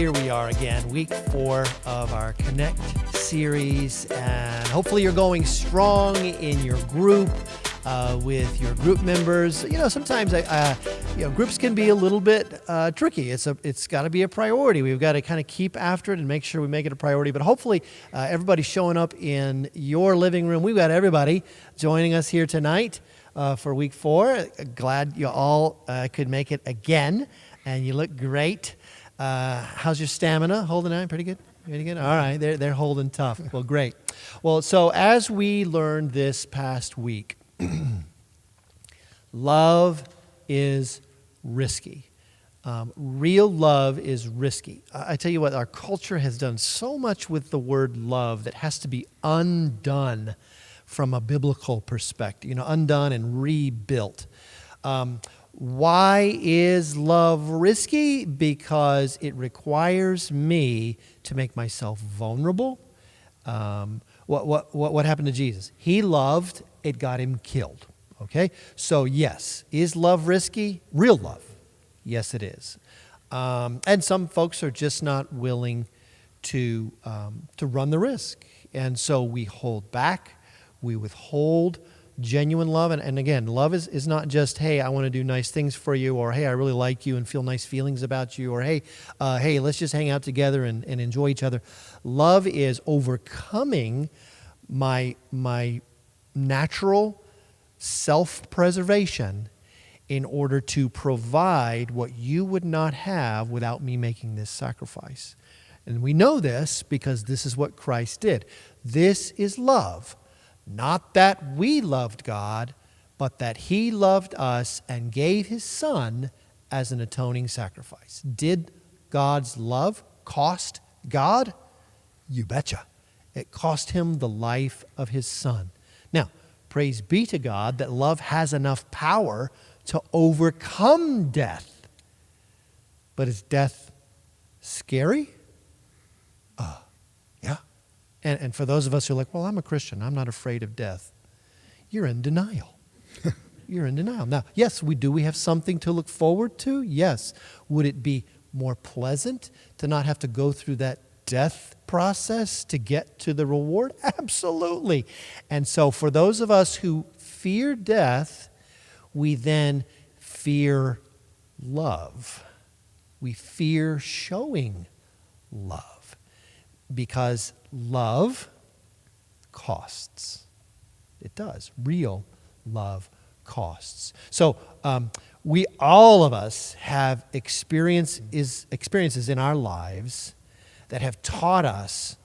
here we are again, week 4 of our Connect series, and hopefully you're going strong in your group with your group members. You know, sometimes groups can be a little bit tricky. It's got to be a priority. We've got to kind of keep after it and make sure we make it a priority. But hopefully everybody's showing up in your living room. We've got everybody joining us here tonight for week 4. Glad you all could make it again, and you look great. How's your stamina? Holding on? Pretty good? Pretty good? All right. They're holding tough. Well, great. Well, so as we learned this past week, love is risky. Real love is risky. I tell you what, our culture has done so much with the word love that has to be undone from a biblical perspective, undone and rebuilt. Why is love risky? Because it requires me to make myself vulnerable. What happened to Jesus? He loved, it got him killed. Okay? So yes, is love risky? Real love. Yes, it is. And some folks are just not willing to run the risk. And so we hold back, we withhold genuine love. And again, love is not just, hey, I want to do nice things for you, or hey, I really like you and feel nice feelings about you, or hey, let's just hang out together and enjoy each other. Love is overcoming my natural self-preservation in order to provide what you would not have without me making this sacrifice. And we know this because this is what Christ did. This is love. Not that we loved God, but that He loved us and gave His Son as an atoning sacrifice. Did God's love cost God? You betcha. It cost Him the life of His Son. Now, praise be to God that love has enough power to overcome death. But is death scary? Yeah. And for those of us who are like, well, I'm a Christian, I'm not afraid of death. You're in denial. You're in denial. Now, yes, we have something to look forward to. Yes. Would it be more pleasant to not have to go through that death process to get to the reward? Absolutely. And so for those of us who fear death, we then fear love. We fear showing love. Because love costs. It does. Real love costs. So we, all of us, have experiences in our lives that have taught us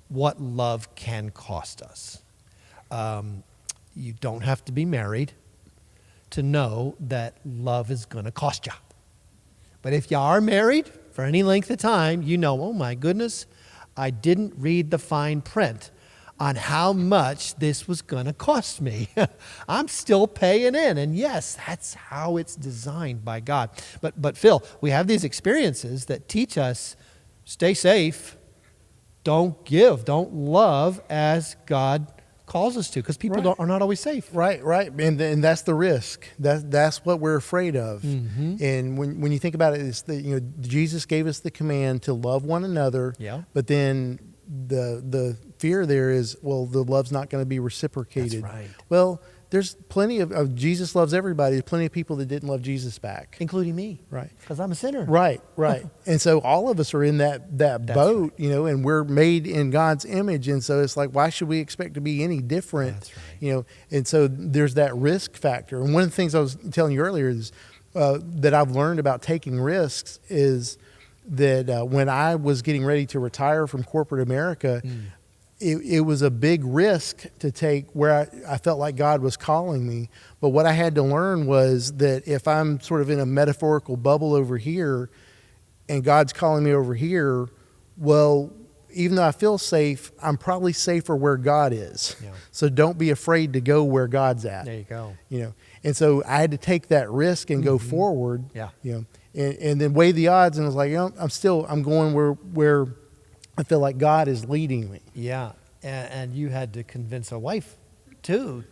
what love can cost us. You don't have to be married to know that love is going to cost you. But if you are married for any length of time, you know, oh my goodness, I didn't read the fine print on how much this was going to cost me. I'm still paying in. And yes, that's how it's designed by God. But Phil, we have these experiences that teach us, stay safe, don't give, don't love as God calls us to, because people are not always safe. Right. And that's the risk. That's what we're afraid of. Mm-hmm. And when you think about it, it's Jesus gave us the command to love one another. Yeah. But then the fear there is, well, the love's not going to be reciprocated. That's right. Well, there's plenty of Jesus loves everybody. There's plenty of people that didn't love Jesus back, including me. Right. Because I'm a sinner. Right. And so all of us are in that boat, right. And we're made in God's image. And so it's like, why should we expect to be any different? That's right. And so there's that risk factor. And one of the things I was telling you earlier is that I've learned about taking risks is that when I was getting ready to retire from corporate America, it was a big risk to take where I felt like God was calling me. But what I had to learn was that if I'm sort of in a metaphorical bubble over here and God's calling me over here, well, even though I feel safe, I'm probably safer where God is. Yeah. So don't be afraid to go where God's at. There you go. And so I had to take that risk and go forward. Yeah. And then weigh the odds, and I was like, I'm going where I feel like God is leading me. Yeah, and you had to convince a wife too,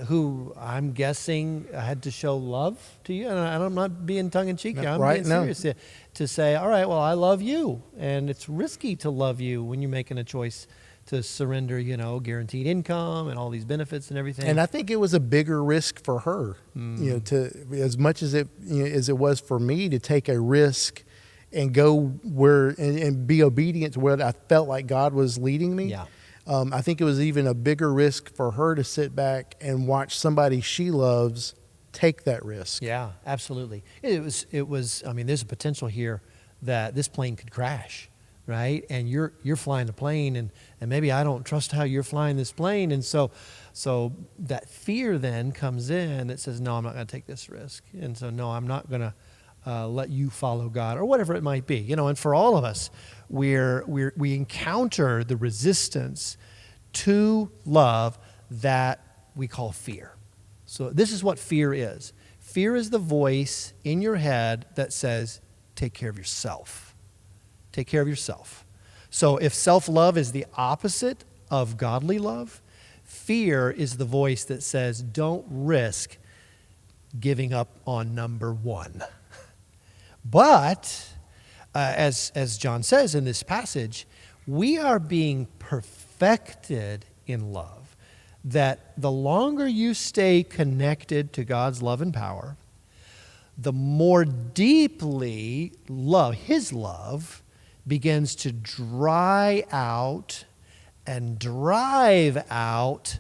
who I'm guessing had to show love to you. And I'm not being tongue-in-cheek here. I'm being serious here, to say, all right, well, I love you. And it's risky to love you when you're making a choice to surrender, guaranteed income and all these benefits and everything. And I think it was a bigger risk for her, to as much as it as it was for me to take a risk and go where and be obedient to where I felt like God was leading me. Yeah. I think it was even a bigger risk for her to sit back and watch somebody she loves take that risk. Yeah, absolutely. It was. I mean, there's a potential here that this plane could crash, right? And you're flying the plane, and maybe I don't trust how you're flying this plane, and so that fear then comes in that says, no, I'm not going to take this risk, and so no, I'm not going to let you follow God, or whatever it might be, And for all of us, we encounter the resistance to love that we call fear. So this is what fear is. Fear is the voice in your head that says, take care of yourself. Take care of yourself. So if self-love is the opposite of godly love, fear is the voice that says, don't risk giving up on number one. But, as John says in this passage, we are being perfected in love, that the longer you stay connected to God's love and power, the more deeply His love begins to dry out and drive out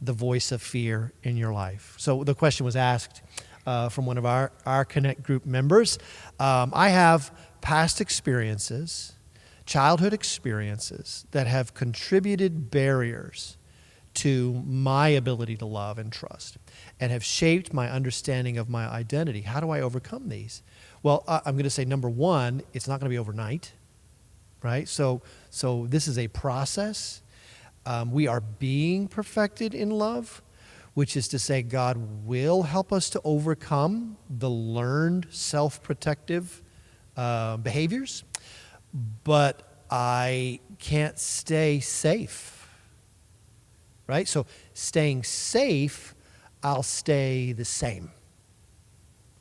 the voice of fear in your life. So the question was asked from one of our Connect group members. I have past experiences, childhood experiences that have contributed barriers to my ability to love and trust and have shaped my understanding of my identity. How do I overcome these? Well, I'm going to say, number one, it's not going to be overnight, right? So this is a process. We are being perfected in love, which is to say God will help us to overcome the learned self-protective behaviors, but I can't stay safe, right? So staying safe, I'll stay the same.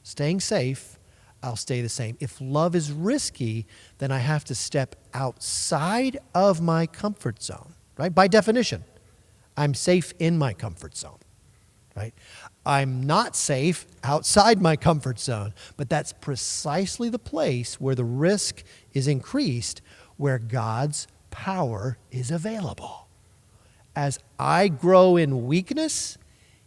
Staying safe, I'll stay the same. If love is risky, then I have to step outside of my comfort zone, right? By definition, I'm safe in my comfort zone. Right? I'm not safe outside my comfort zone, but that's precisely the place where the risk is increased, where God's power is available. As I grow in weakness,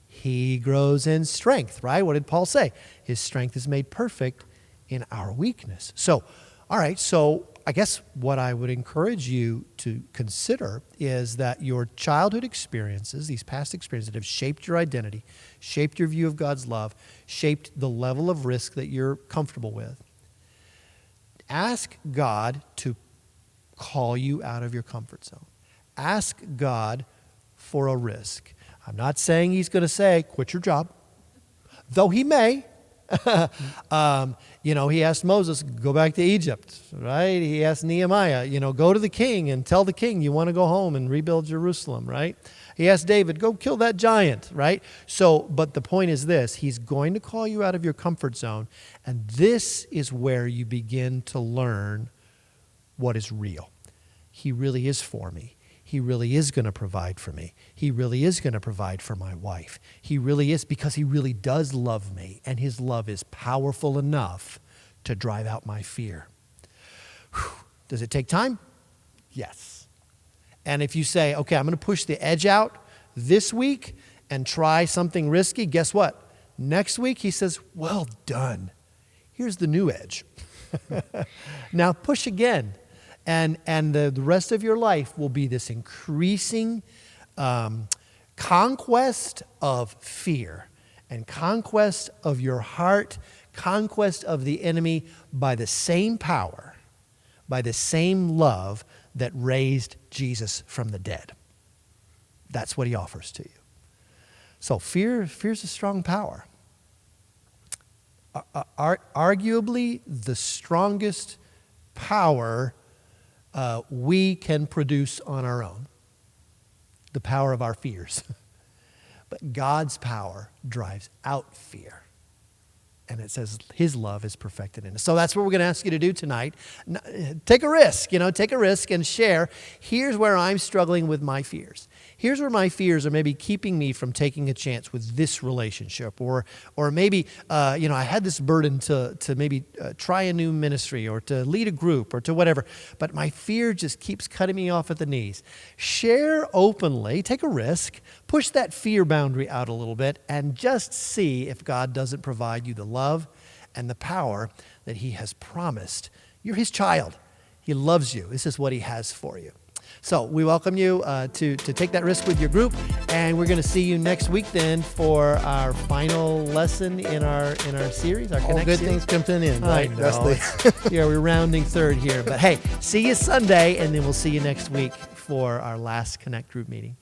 He grows in strength, right? What did Paul say? His strength is made perfect in our weakness. So, all right, so I guess what I would encourage you to consider is that your childhood experiences, these past experiences that have shaped your identity, shaped your view of God's love, shaped the level of risk that you're comfortable with, ask God to call you out of your comfort zone. Ask God for a risk. I'm not saying He's going to say, quit your job, though He may. He asked Moses, go back to Egypt, right? He asked Nehemiah, go to the king and tell the king you want to go home and rebuild Jerusalem, right? He asked David, go kill that giant, right? So, but the point is this, He's going to call you out of your comfort zone, and this is where you begin to learn what is real. He really is for me. He really is going to provide for me. He really is going to provide for my wife. He really is, because He really does love me, and His love is powerful enough to drive out my fear. Whew. Does it take time? Yes. And if you say, okay, I'm going to push the edge out this week and try something risky, guess what? Next week He says, well done. Here's the new edge. Now push again. And the rest of your life will be this increasing conquest of fear and conquest of your heart, conquest of the enemy by the same power, by the same love that raised Jesus from the dead. That's what He offers to you. So fear's a strong power. Arguably the strongest power we can produce on our own. the power of our fears. But God's power drives out fear. And it says his love is perfected in us. So that's what we're going to ask you to do tonight. Take a risk, take a risk and share. Here's where I'm struggling with my fears. Here's where my fears are maybe keeping me from taking a chance with this relationship. Or maybe, I had this burden to maybe try a new ministry or to lead a group or to whatever. But my fear just keeps cutting me off at the knees. Share openly, take a risk, push that fear boundary out a little bit, and just see if God doesn't provide you the love and the power that he has promised. You're his child. He loves you. This is what he has for you. So we welcome you to take that risk with your group, and we're going to see you next week then for our final lesson in our series, our Connect All good series. things come to an end, right? I know. Yeah, we're rounding third here. But hey, see you Sunday, and then we'll see you next week for our last Connect group meeting.